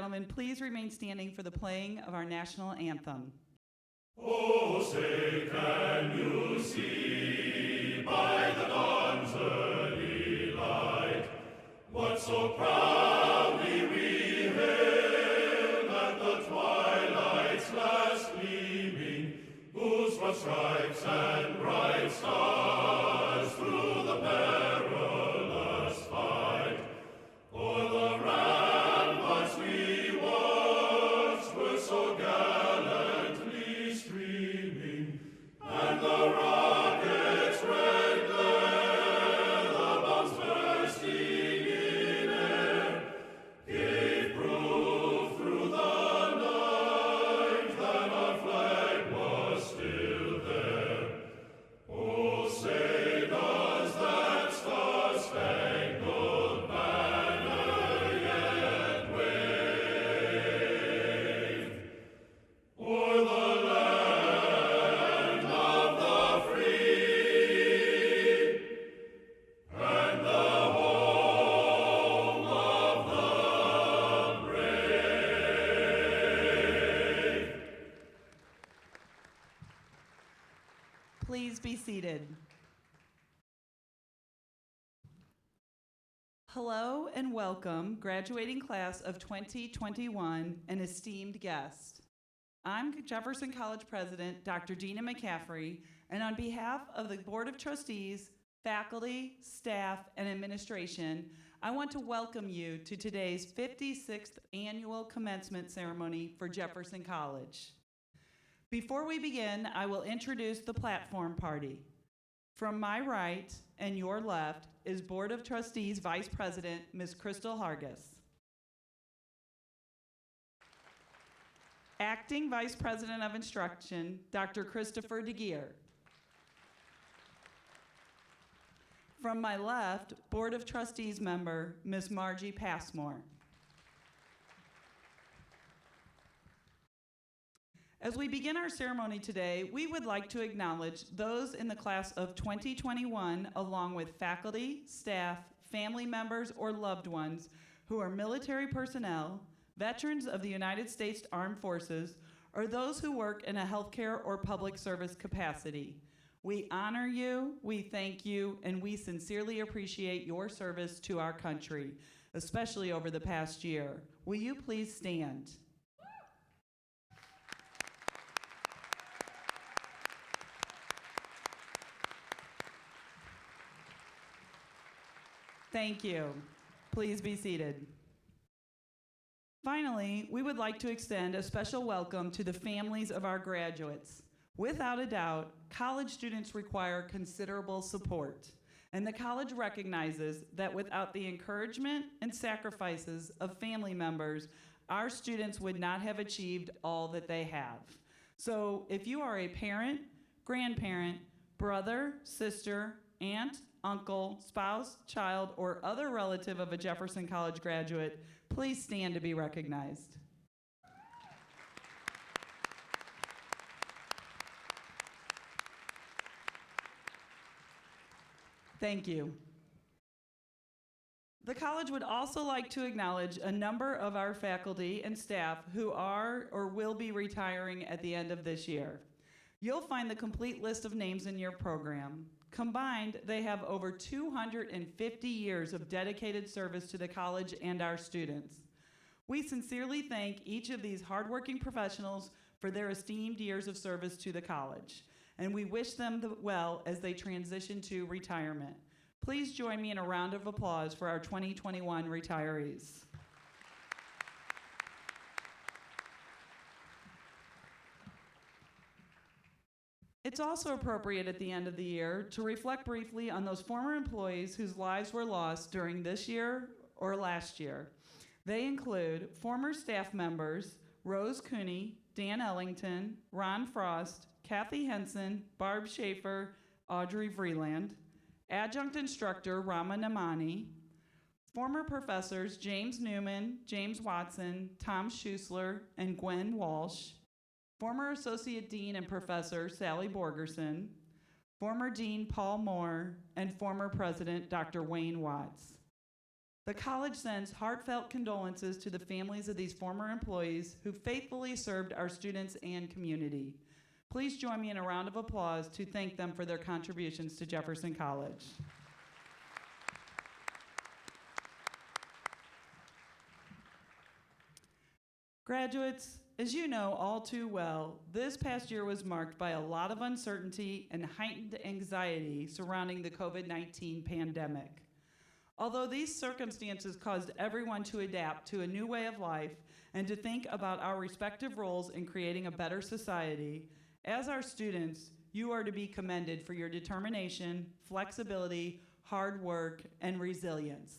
gentlemen, please remain standing for the playing of our national anthem. Oh, say, can you see by the dawn's early light what so proudly we hailed at the twilight's last gleaming, whose broad stripes and bright stars through the perilous fight o'er the ramparts we watched were so gallantly streaming, and the rocket's red glare, the bombs bursting in air, gave proof through the night that our flag was still there. Oh, say does that star-spangled banner yet wave o'er the land of the free and the home of the brave? Please be seated. Hello and welcome, graduating class of 2021 and esteemed guests. I'm Jefferson College President, Dr. Dina McCaffrey, and on behalf of the Board of Trustees, faculty, staff, and administration, I want to welcome you to today's 56th annual commencement ceremony for Jefferson College. Before we begin, I will introduce the platform party. From my right and your left is Board of Trustees Vice President, Ms. Crystal Hargis. Acting Vice President of Instruction, Dr. Christopher DeGeer. From my left, Board of Trustees member, Ms. Margie Passmore. As we begin our ceremony today, we would like to acknowledge those in the class of 2021, along with faculty, staff, family members, or loved ones who are military personnel, veterans of the United States Armed Forces, or those who work in a healthcare or public service capacity. We honor you, we thank you, and we sincerely appreciate your service to our country, especially over the past year. Will you please stand? Thank you. Please be seated. Finally, we would like to extend a special welcome to the families of our graduates. Without a doubt, college students require considerable support, and the college recognizes that without the encouragement and sacrifices of family members, our students would not have achieved all that they have. So if you are a parent, grandparent, brother, sister, aunt, uncle, spouse, child, or other relative of a Jefferson College graduate, please stand to be recognized. Thank you. The college would also like to acknowledge a number of our faculty and staff who are or will be retiring at the end of this year. You'll find the complete list of names in your program. Combined, they have over 250 years of dedicated service to the college and our students. We sincerely thank each of these hardworking professionals for their esteemed years of service to the college, and we wish them well as they transition to retirement. Please join me in a round of applause for our 2021 retirees. It's also appropriate at the end of the year to reflect briefly on those former employees whose lives were lost during this year or last year. They include former staff members Rose Cooney, Dan Ellington, Ron Frost, Kathy Henson, Barb Schaefer, Audrey Vreeland, adjunct instructor Rama Namani, former professors James Newman, James Watson, Tom Schusler, and Gwen Walsh, former Associate Dean and Professor Sally Borgerson, former Dean Paul Moore, and former President Dr. Wayne Watts. The college sends heartfelt condolences to the families of these former employees who faithfully served our students and community. Please join me in a round of applause to thank them for their contributions to Jefferson College. Graduates, as you know all too well, this past year was marked by a lot of uncertainty and heightened anxiety surrounding the COVID-19 pandemic. Although these circumstances caused everyone to adapt to a new way of life and to think about our respective roles in creating a better society, as our students, you are to be commended for your determination, flexibility, hard work, and resilience.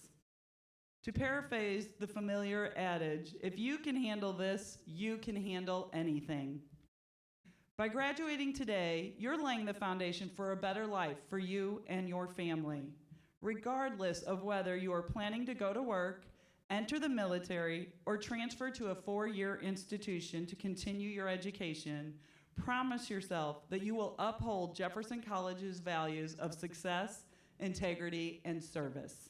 To paraphrase the familiar adage, if you can handle this, you can handle anything. By graduating today, you're laying the foundation for a better life for you and your family. Regardless of whether you are planning to go to work, enter the military, or transfer to a 4-year institution to continue your education, promise yourself that you will uphold Jefferson College's values of success, integrity, and service.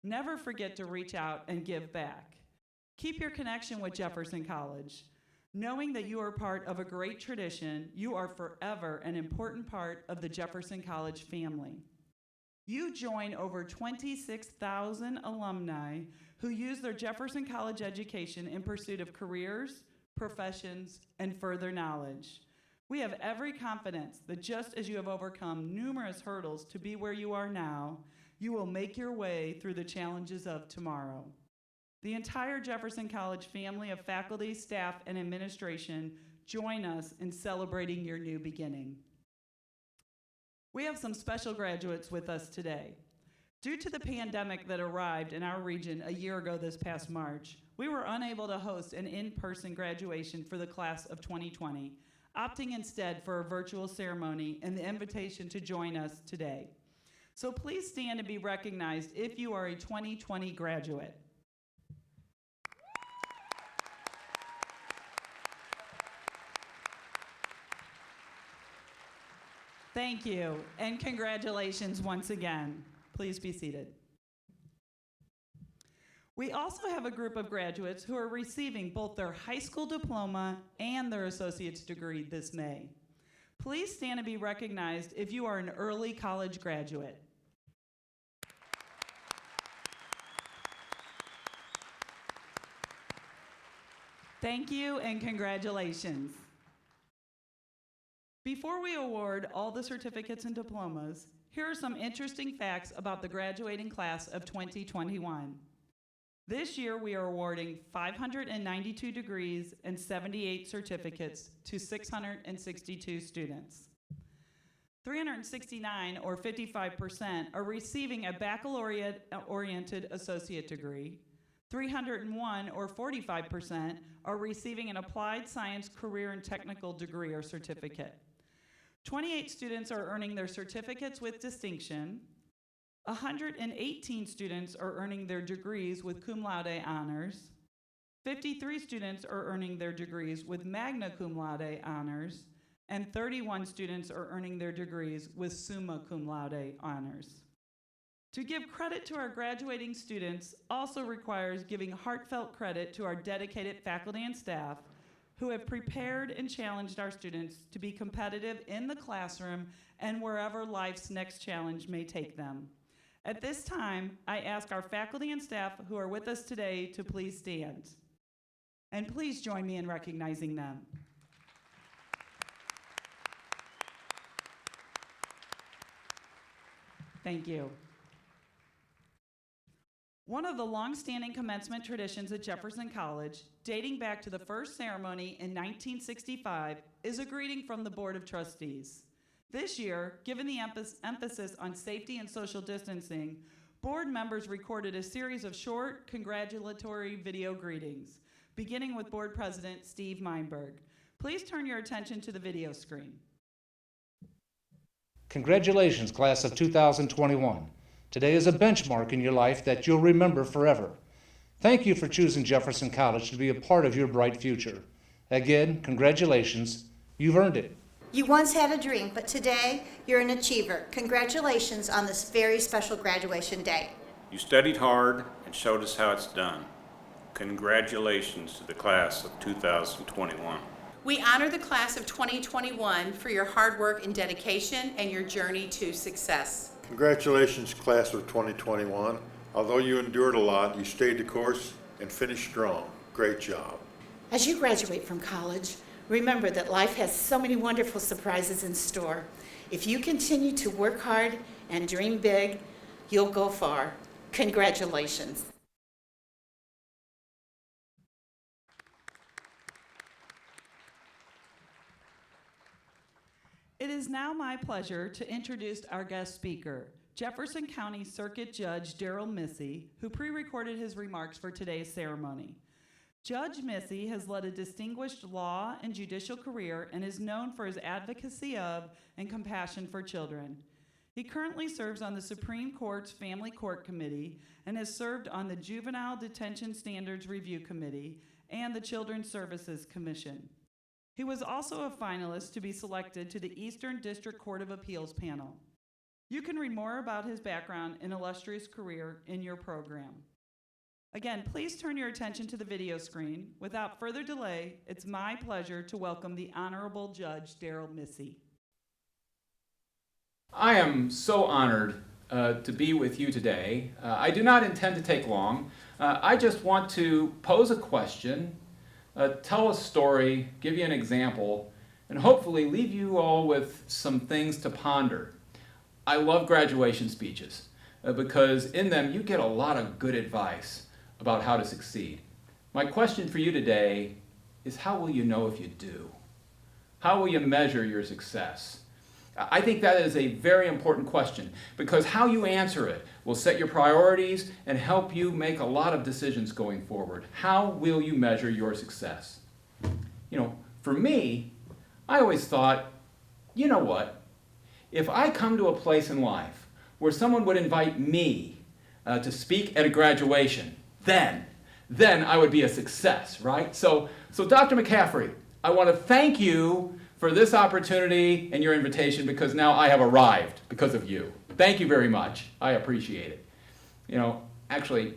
Never forget to reach out and give back. Keep your connection with Jefferson College. Knowing that you are part of a great tradition, you are forever an important part of the Jefferson College family. You join over 26,000 alumni who use their Jefferson College education in pursuit of careers, professions, and further knowledge. We have every confidence that just as you have overcome numerous hurdles to be where you are now, you will make your way through the challenges of tomorrow. The entire Jefferson College family of faculty, staff, and administration join us in celebrating your new beginning. We have some special graduates with us today. Due to the pandemic that arrived in our region a year ago this past March, we were unable to host an in-person graduation for the class of 2020, opting instead for a virtual ceremony and the invitation to join us today. So please stand and be recognized if you are a 2020 graduate. Thank you, and congratulations once again. Please be seated. We also have a group of graduates who are receiving both their high school diploma and their associate's degree this May. Please stand and be recognized if you are an early college graduate. Thank you and congratulations. Before we award all the certificates and diplomas, here are some interesting facts about the graduating class of 2021. This year, we are awarding 592 degrees and 78 certificates to 662 students. 369, or 55%, are receiving a baccalaureate-oriented associate degree. 301, or 45%, are receiving an applied science career and technical degree or certificate. 28 students are earning their certificates with distinction. 118 students are earning their degrees with cum laude honors. 53 students are earning their degrees with magna cum laude honors. And 31 students are earning their degrees with summa cum laude honors. To give credit to our graduating students also requires giving heartfelt credit to our dedicated faculty and staff who have prepared and challenged our students to be competitive in the classroom and wherever life's next challenge may take them. At this time, I ask our faculty and staff who are with us today to please stand. And please join me in recognizing them. Thank you. One of the long-standing commencement traditions at Jefferson College, dating back to the first ceremony in 1965, is a greeting from the Board of Trustees. This year, given the emphasis on safety and social distancing, board members recorded a series of short, congratulatory video greetings, beginning with Board President Steve Meinberg. Please turn your attention to the video screen. Congratulations, class of 2021. Today is a benchmark in your life that you'll remember forever. Thank you for choosing Jefferson College to be a part of your bright future. Again, congratulations. You've earned it. You once had a dream, but today you're an achiever. Congratulations on this very special graduation day. You studied hard and and showed us how it's done. Congratulations to the class of 2021. We honor the class of 2021 for your hard work and dedication and your journey to success. Congratulations, class of 2021. Although you endured a lot, you stayed the course and finished strong. Great job. As you graduate from college, remember that life has so many wonderful surprises in store. If you continue to work hard and dream big, you'll go far. Congratulations. It is now my pleasure to introduce our guest speaker, Jefferson County Circuit Judge Daryl Missy, who pre-recorded his remarks for today's ceremony. Judge Missy has led a distinguished law and judicial career and is known for his advocacy of and compassion for children. He currently serves on the Supreme Court's Family Court Committee and has served on the Juvenile Detention Standards Review Committee and the Children's Services Commission. He was also a finalist to be selected to the Eastern District Court of Appeals panel. You can read more about his background and illustrious career in your program. Again, please turn your attention to the video screen. Without further delay, it's my pleasure to welcome the Honorable Judge Daryl Missy. I am so honored to be with you today. I do not intend to take long. I just want to pose a question, tell a story, give you an example, and hopefully leave you all with some things to ponder. I love graduation speeches because in them you get a lot of good advice about how to succeed. My question for you today is, how will you know if you do? How will you measure your success? I think that is a very important question because how you answer it will set your priorities and help you make a lot of decisions going forward. How will you measure your success? You know, for me, I always thought, you know what? If I come to a place in life where someone would invite me to speak at a graduation, then I would be a success, right? So Dr. McCaffrey, I want to thank you for this opportunity and your invitation because now I have arrived because of you. Thank you very much. I appreciate it. You know, actually,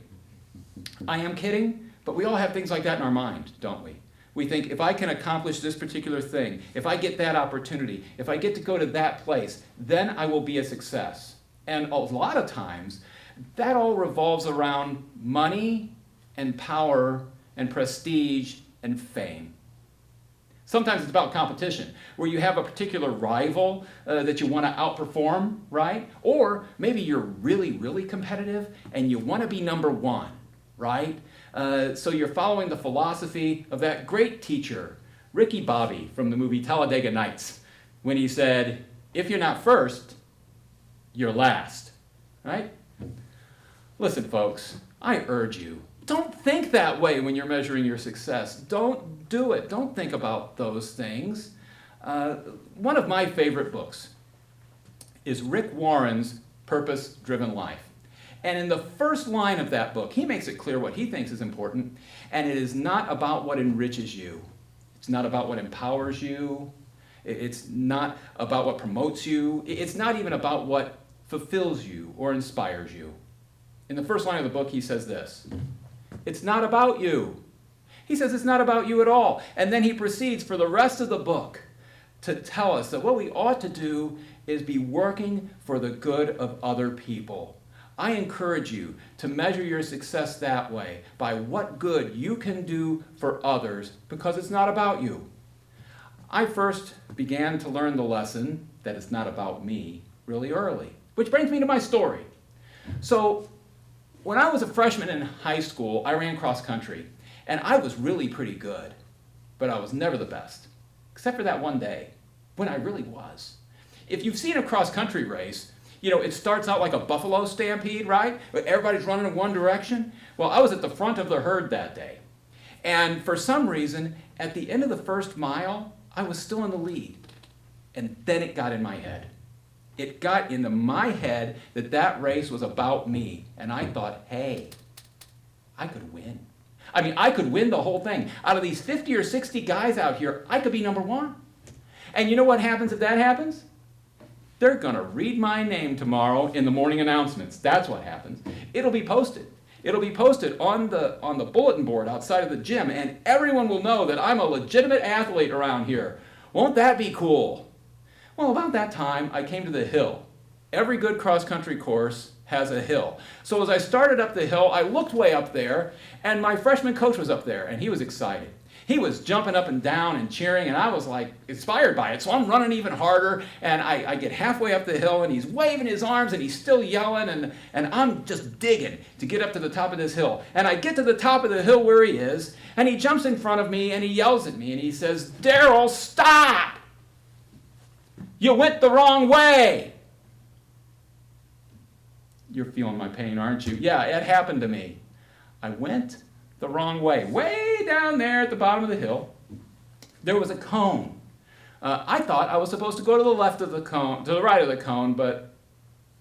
I am kidding, but we all have things like that in our mind, don't we? We think, if I can accomplish this particular thing, if I get that opportunity, if I get to go to that place, then I will be a success. And a lot of times, that all revolves around money and power and prestige and fame. Sometimes it's about competition, where you have a particular rival that you want to outperform, right? Or maybe you're really, really competitive and you want to be number one, right? So you're following the philosophy of that great teacher, Ricky Bobby from the movie Talladega Nights, when he said, if you're not first, you're last, right? Listen, folks, I urge you, don't think that way when you're measuring your success. Don't do it. Don't think about those things. One of my favorite books is Rick Warren's Purpose-Driven Life. And in the first line of that book, he makes it clear what he thinks is important, and it is not about what enriches you. It's not about what empowers you. It's not about what promotes you. It's not even about what fulfills you or inspires you. In the first line of the book, he says this: it's not about you. He says it's not about you at all. And then he proceeds for the rest of the book to tell us that what we ought to do is be working for the good of other people. I encourage you to measure your success that way, by what good you can do for others, because it's not about you. I first began to learn the lesson that it's not about me really early, which brings me to my story. So, when I was a freshman in high school, I ran cross country, and I was really pretty good, but I was never the best, except for that one day when I really was. If you've seen a cross country race, you know, it starts out like a buffalo stampede, right? Everybody's running in one direction. Well, I was at the front of the herd that day, and for some reason, at the end of the first mile, I was still in the lead, and then it got in my head. It got into my head that that race was about me. And I thought, hey, I could win. I mean, I could win the whole thing. Out of these 50 or 60 guys out here, I could be number one. And you know what happens if that happens? They're going to read my name tomorrow in the morning announcements. That's what happens. It'll be posted. It'll be posted on the bulletin board outside of the gym, and everyone will know that I'm a legitimate athlete around here. Won't that be cool? Well, about that time, I came to the hill. Every good cross-country course has a hill. So as I started up the hill, I looked way up there, and my freshman coach was up there, and he was excited. He was jumping up and down and cheering, and I was like inspired by it. So I'm running even harder, and I get halfway up the hill, and he's waving his arms, and he's still yelling, and I'm just digging to get up to the top of this hill. And I get to the top of the hill where he is, and he jumps in front of me, and he yells at me, and he says, "Daryl, stop! You went the wrong way." You're feeling my pain, aren't you? Yeah, it happened to me. I went the wrong way. Way down there at the bottom of the hill, there was a cone. I thought I was supposed to go to the left of the cone, to the right of the cone, but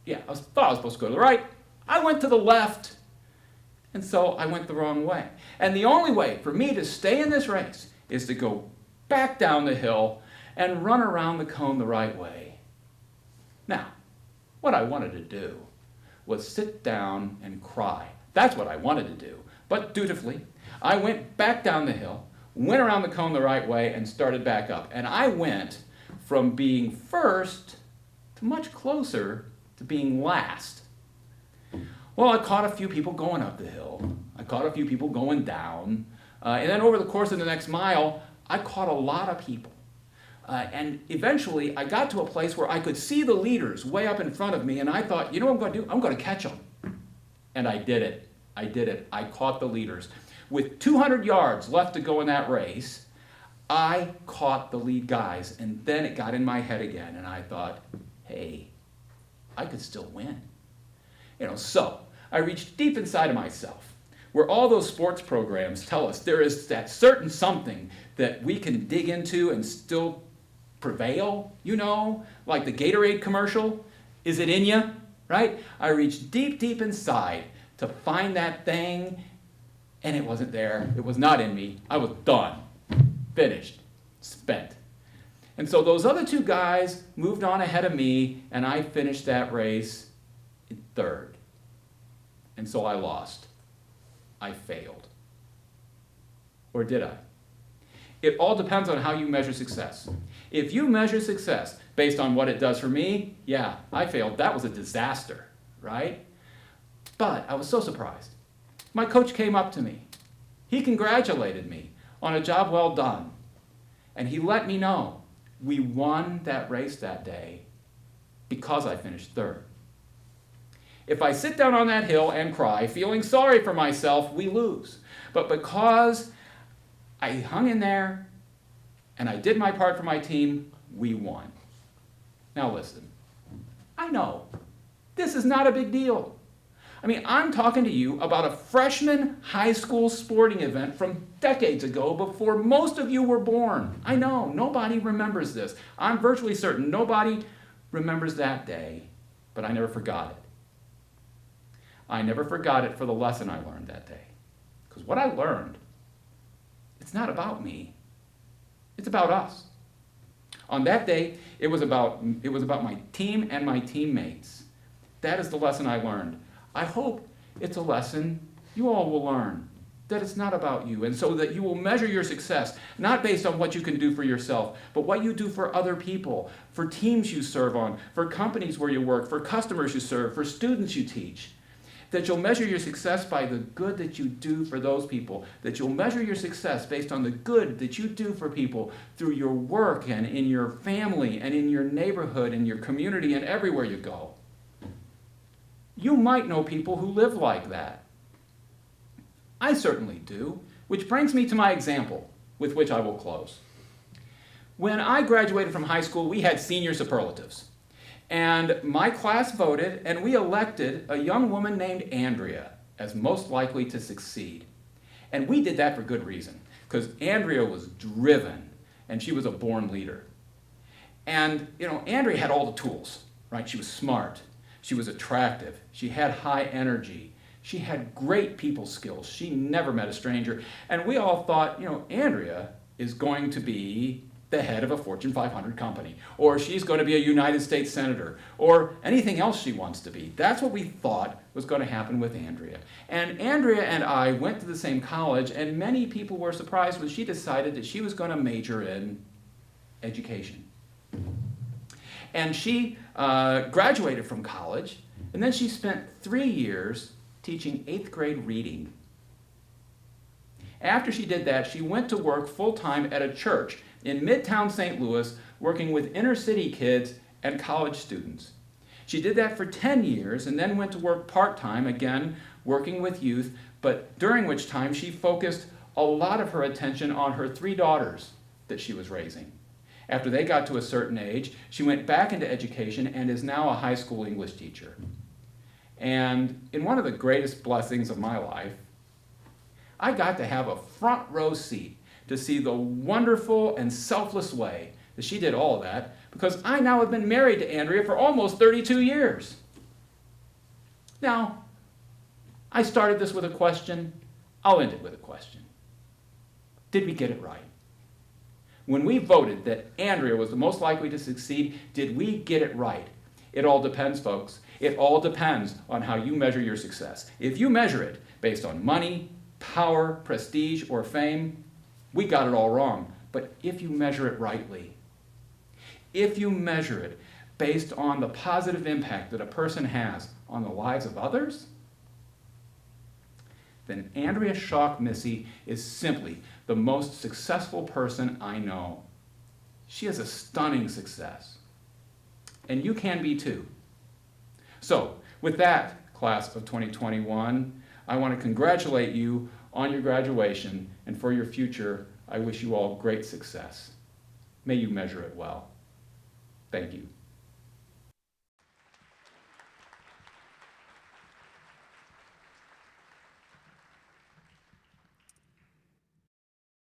yeah, thought I was supposed to go to the right. I went to the left, and so I went the wrong way. And the only way for me to stay in this race is to go back down the hill and run around the cone the right way. Now, what I wanted to do was sit down and cry. That's what I wanted to do. But dutifully, I went back down the hill, went around the cone the right way, and started back up. And I went from being first to much closer to being last. Well, I caught a few people going up the hill. I caught a few people going down. And then over the course of the next mile, I caught a lot of people. And eventually, I got to a place where I could see the leaders way up in front of me, and I thought, you know what I'm going to do? I'm going to catch them. And I did it. I did it. I caught the leaders. With 200 yards left to go in that race, I caught the lead guys, and then it got in my head again, and I thought, hey, I could still win. So I reached deep inside of myself, where all those sports programs tell us there is that certain something that we can dig into and still prevail, like the Gatorade commercial. Is it in you, right? I reached deep, deep inside to find that thing, and it wasn't there. It was not in me. I was done, finished, spent. And so those other two guys moved on ahead of me, and I finished that race in third. And so I lost. I failed. Or did I? It all depends on how you measure success. If you measure success based on what it does for me, yeah, I failed. That was a disaster, right? But I was so surprised. My coach came up to me. He congratulated me on a job well done. And he let me know we won that race that day because I finished third. If I sit down on that hill and cry, feeling sorry for myself, we lose. But because I hung in there and I did my part for my team, we won. Now listen, I know this is not a big deal. I'm talking to you about a freshman high school sporting event from decades ago before most of you were born. I know, nobody remembers this. I'm virtually certain nobody remembers that day, but I never forgot it. I never forgot it for the lesson I learned that day. Because what I learned, it's not about me. It's about us. On that day, it was about my team and my teammates. That is the lesson I learned. I hope it's a lesson you all will learn, that it's not about you, and so that you will measure your success, not based on what you can do for yourself, but what you do for other people, for teams you serve on, for companies where you work, for customers you serve, for students you teach. That you'll measure your success by the good that you do for those people. That you'll measure your success based on the good that you do for people through your work and in your family and in your neighborhood and your community and everywhere you go. You might know people who live like that. I certainly do, which brings me to my example, with which I will close. When I graduated from high school, we had senior superlatives. And my class voted, and we elected a young woman named Andrea as most likely to succeed. And we did that for good reason, because Andrea was driven, and she was a born leader. And, Andrea had all the tools, right? She was smart. She was attractive. She had high energy. She had great people skills. She never met a stranger. And we all thought, Andrea is going to be the head of a Fortune 500 company, or she's going to be a United States Senator, or anything else she wants to be. That's what we thought was going to happen with Andrea. And Andrea and I went to the same college, and many people were surprised when she decided that she was going to major in education. And she graduated from college, and then she spent 3 years teaching 8th grade reading. After she did that, she went to work full-time at a church in Midtown St. Louis, working with inner-city kids and college students. She did that for 10 years and then went to work part-time, again, working with youth, but during which time she focused a lot of her attention on her 3 daughters that she was raising. After they got to a certain age, she went back into education and is now a high school English teacher. And in one of the greatest blessings of my life, I got to have a front row seat to see the wonderful and selfless way that she did all of that, because I now have been married to Andrea for almost 32 years. Now, I started this with a question. I'll end it with a question. Did we get it right? When we voted that Andrea was the most likely to succeed, did we get it right? It all depends, folks. It all depends on how you measure your success. If you measure it based on money, power, prestige, or fame, we got it all wrong. But if you measure it rightly, if you measure it based on the positive impact that a person has on the lives of others, then Andrea Schock Missy is simply the most successful person I know. She is a stunning success. And you can be too. So, with that, class of 2021, I want to congratulate you on your graduation, and for your future, I wish you all great success. May you measure it well. Thank you.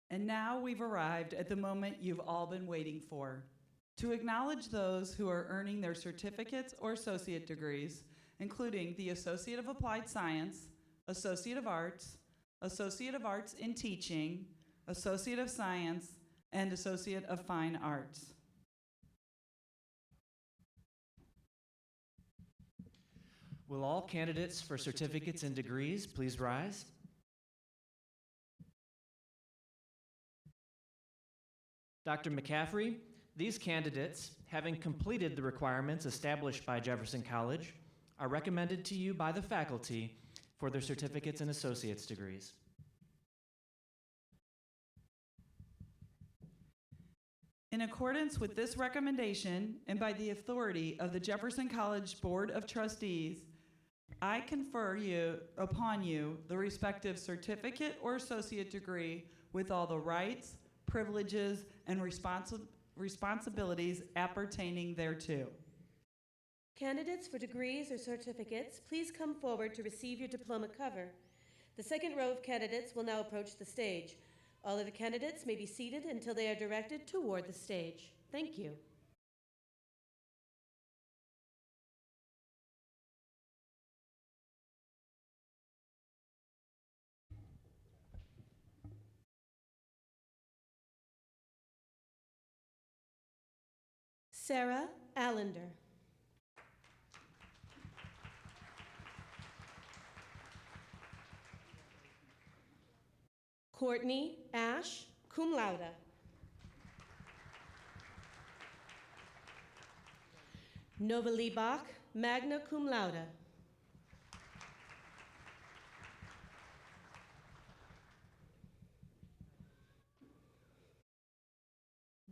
And now we've arrived at the moment you've all been waiting for. To acknowledge those who are earning their certificates or associate degrees, including the Associate of Applied Science, Associate of Arts in Teaching, Associate of Science, and Associate of Fine Arts. Will all candidates for certificates and degrees please rise? Dr. McCaffrey, these candidates, having completed the requirements established by Jefferson College, are recommended to you by the faculty for their certificates and associate's degrees. In accordance with this recommendation and by the authority of the Jefferson College Board of Trustees, I confer upon you the respective certificate or associate degree with all the rights, privileges, and responsibilities appertaining thereto. Candidates for degrees or certificates, please come forward to receive your diploma cover. The second row of candidates will now approach the stage. All of the candidates may be seated until they are directed toward the stage. Thank you. Sarah Allender. Courtney Ash, cum laude. Nova Liebach, magna cum laude.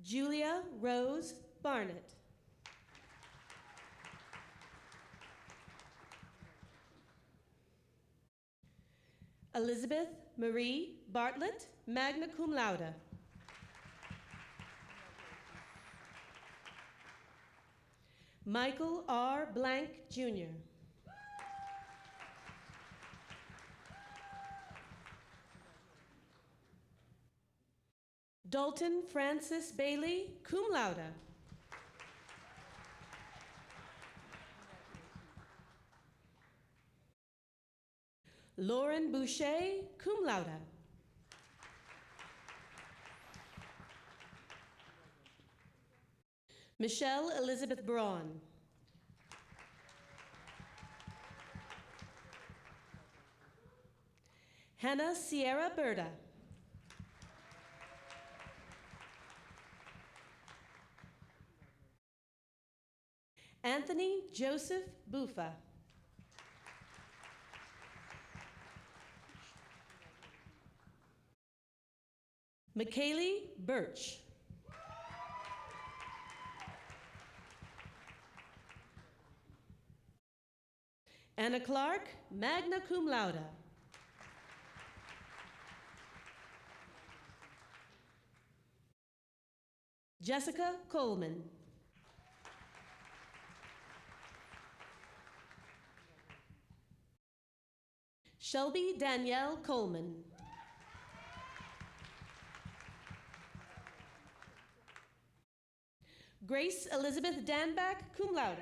Julia Rose Barnett. Elizabeth Marie Bartlett, magna cum laude. Michael R. Blank, Jr. Dalton Francis Bailey, cum laude. Lauren Boucher, cum laude. Michelle Elizabeth Braun. Hannah Sierra Berta. Anthony Joseph Bufa. McKaylee Birch. Anna Clark, magna cum laude. Jessica Coleman. Shelby Danielle Coleman. Grace Elizabeth Danback, cum laude.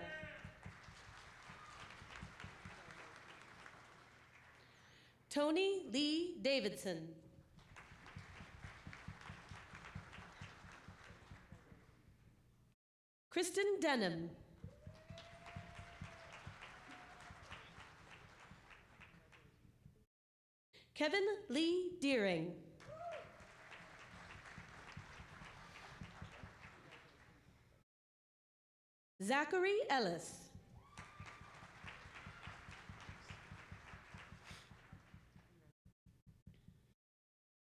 Tony Lee Davidson. Kristen Denham. Kevin Lee Deering. Zachary Ellis.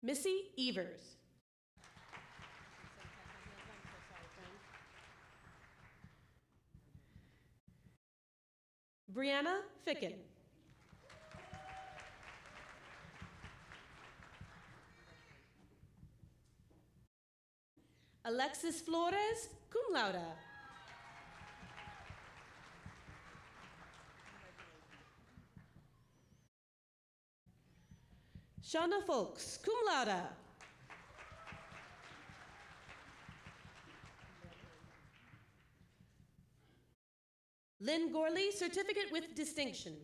Missy Evers. Brianna Ficken. Alexis Flores, cum laude. Shauna Folks, cum laude. Lynn Gorley, certificate with distinction.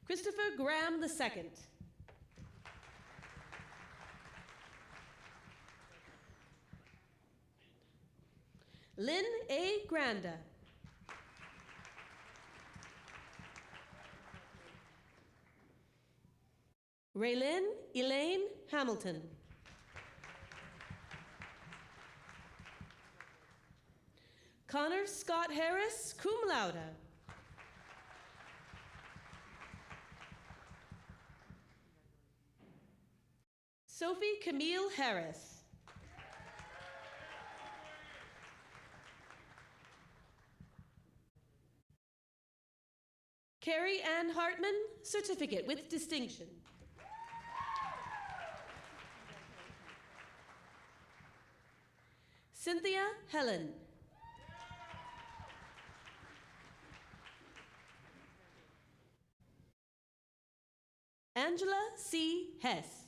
Christopher Graham II. Lynn A. Granda. Raylyn Elaine Hamilton. Connor Scott Harris, cum laude. Sophie Camille Harris. Carrie Ann Hartman, certificate with distinction. Cynthia Helen. Angela C. Hess.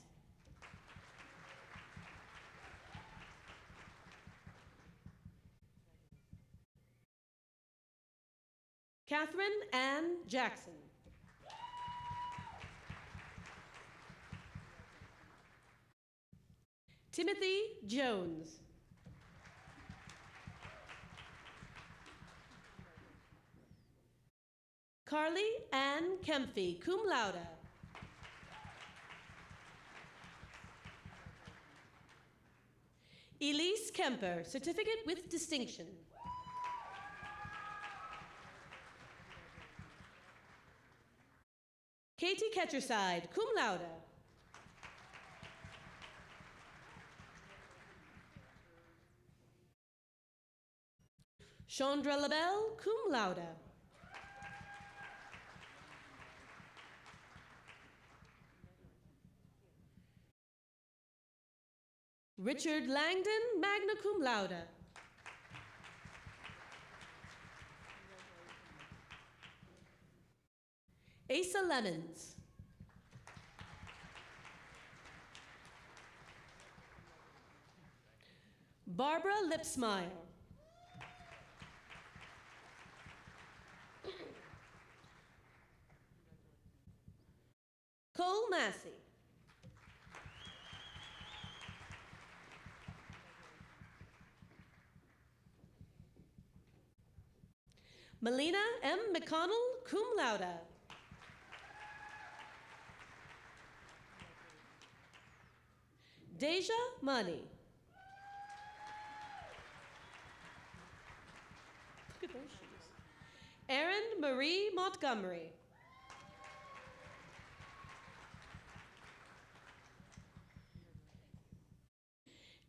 Catherine Ann Jackson. Timothy Jones. Carly Ann Kemphy, cum laude. Elise Kemper, certificate with distinction. Katie Ketcherside, cum laude. Chandra LaBelle, cum laude. Richard Langdon, magna cum laude. Asa Lemons. Barbara Lipsmeyer. Cole Massey. Melina M. McConnell, cum laude. Deja Money. Look at those shoes. Erin Marie Montgomery.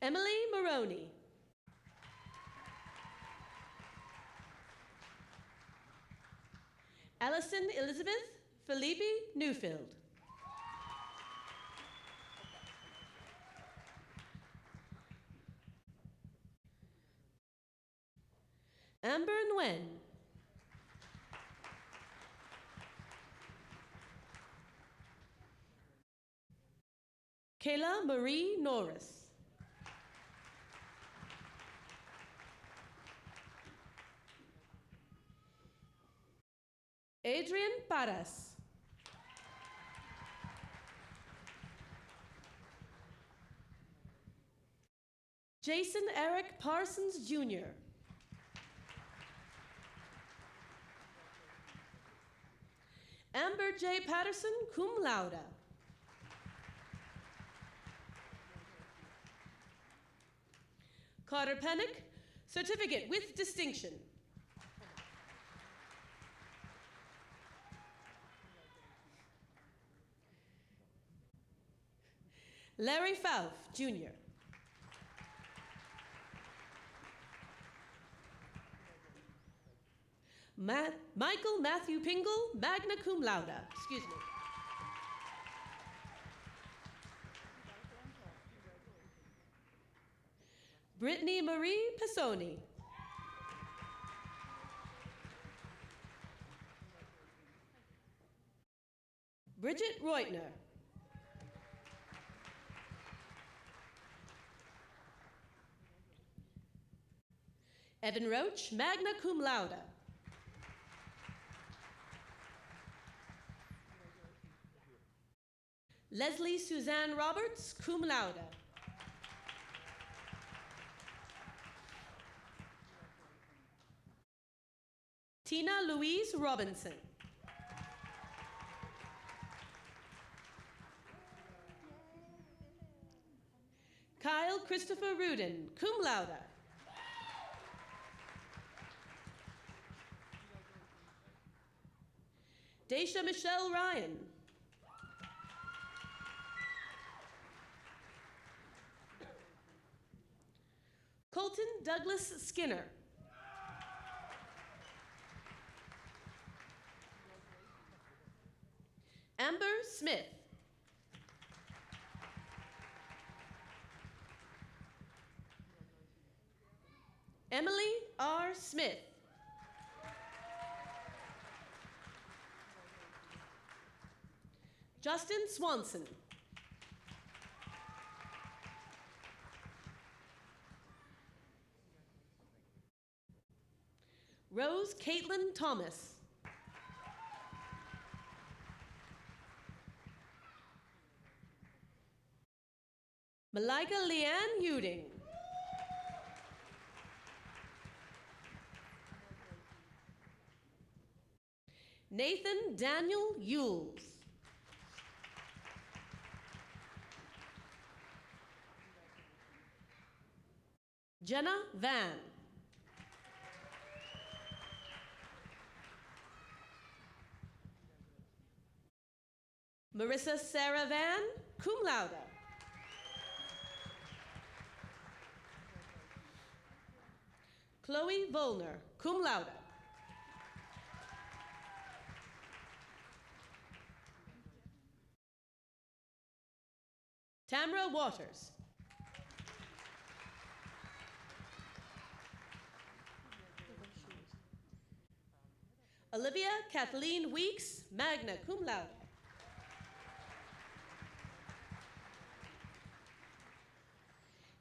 Emily Maroney. Allison Elizabeth Felipe Newfield. Amber Nguyen. Kayla Marie Norris. Adrian Paras. Jason Eric Parsons, Jr. Amber J. Patterson, cum laude. Carter Pennick, certificate with distinction. Larry Fauf, Jr. Michael Matthew Pingle, magna cum laude. Excuse me. Brittany Marie Pisoni. Bridget Reutner. Evan Roach, magna cum laude. Leslie Suzanne Roberts, cum laude. Tina Louise Robinson. Kyle Christopher Rudin, cum laude. Daisha Michelle Ryan. Colton Douglas Skinner. Amber Smith. Emily R. Smith. Justin Swanson. Rose Caitlin Thomas. Malika Leanne Uding. Nathan Daniel Yules. Jenna Van. Marissa Sarah Van, cum laude. Chloe Volner, cum laude. Tamra Waters. Olivia Kathleen Weeks, magna cum laude.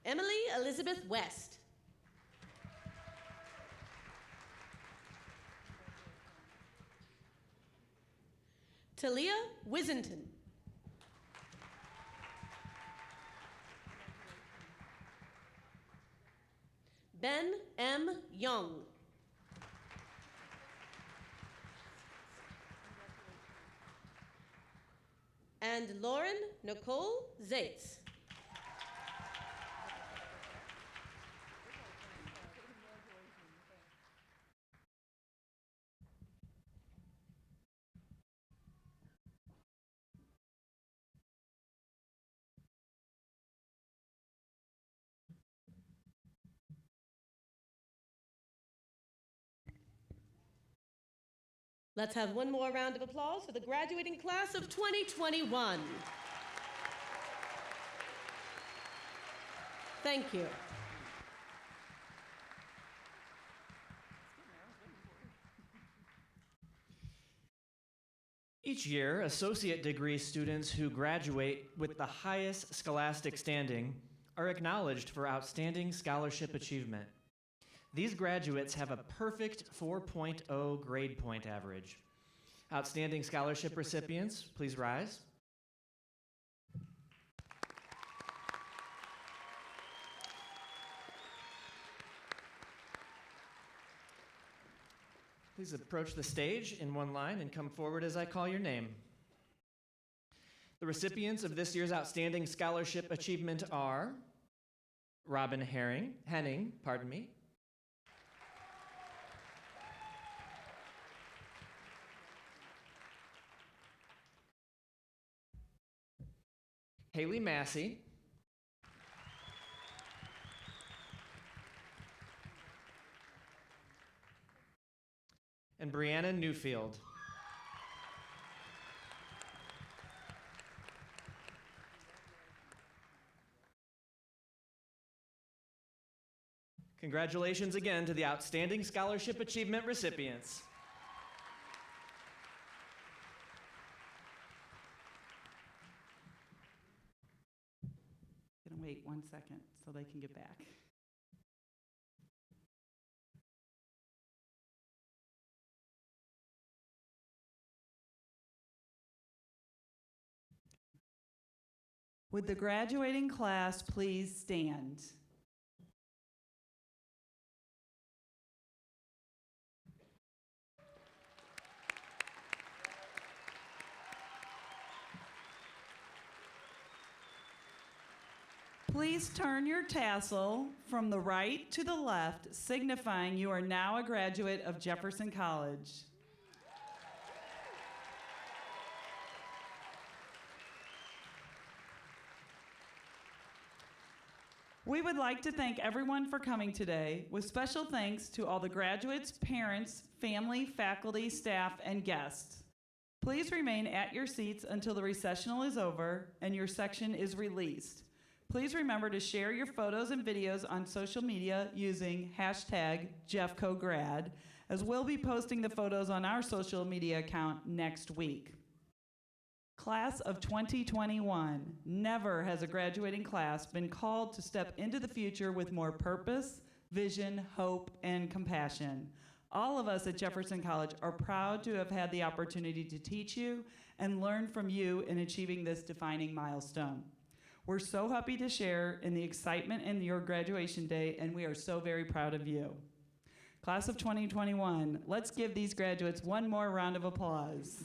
Emily Elizabeth West. Talia Wisenton. Ben M. Young. Lauren Nicole Zaitz. Let's have one more round of applause for the graduating class of 2021. Thank you. Each year, associate degree students who graduate with the highest scholastic standing are acknowledged for outstanding scholarship achievement. These graduates have a perfect 4.0 grade point average. Outstanding scholarship recipients, please rise. Please approach the stage in one line and come forward as I call your name. The recipients of this year's Outstanding Scholarship Achievement are Robin Henning, Haley Massey, and Brianna Newfield. Congratulations again to the Outstanding Scholarship Achievement recipients. Gonna wait 1 second so they can get back. Would the graduating class please stand? Please turn your tassel from the right to the left, signifying you are now a graduate of Jefferson College. We would like to thank everyone for coming today, with special thanks to all the graduates, parents, family, faculty, staff, and guests. Please remain at your seats until the recessional is over and your section is released. Please remember to share your photos and videos on social media using #JeffcoGrad, as we'll be posting the photos on our social media account next week. Class of 2021, never has a graduating class been called to step into the future with more purpose, vision, hope, and compassion. All of us at Jefferson College are proud to have had the opportunity to teach you and learn from you in achieving this defining milestone. We're so happy to share in the excitement in your graduation day, and we are so very proud of you. Class of 2021, let's give these graduates one more round of applause.